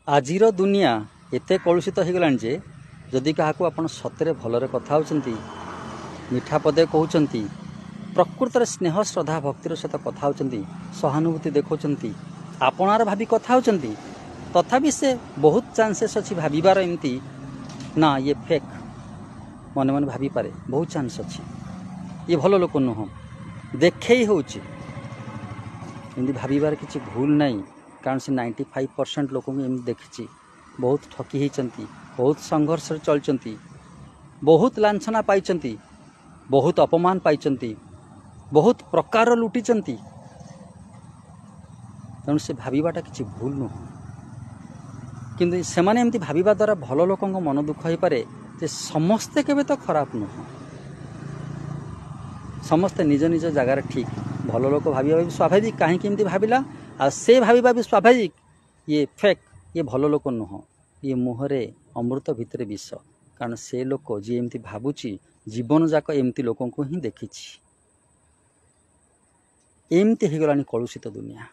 आजिर दुनिया एते कलुषित हो गलानी जे जदि क्या आपण सतरे भलरे कथा होचंती मिठा पदे कहउचंती प्रकृतर स्नेह श्रद्धा भक्तिर सहित कथा होचंती सहानुभूति देखौचंती आपणार भाभी कथा होचंती तथापि से बहुत चांसेस अच्छी भाविबार एमती ना ये फेक मन मन भाभी पारे बहुत चांस अच्छी ये भल लोक नुह देखे ही होची एमती भाविबार किसी भूल नहीं कारण से 95% लोक एमती देखी बहुत ठकी होती बहुत संघर्ष चलती बहुत लांछना पाई बहुत अपमान पाई बहुत प्रकार लुटी तेणु से भावाटा किसी भूल नुह किंतु से माने एमती भाविबा द्वारा भल लोक मन दुख हो पारे जे समस्ते केबे तो खराब नुह समस्ते निज निज जगार ठीक भल लोक भाविबा भी स्वाभाविक कहीं भाविला आ से भाविबा भी स्वाभाविक ये फेक ये भल लोक नुह ये मुहरे अमृत भितर विष कारण से लोक जी एमती भावुची जीवन जाक एमती लोक ही देखी एमती हो गलानी कलुषित दुनिया।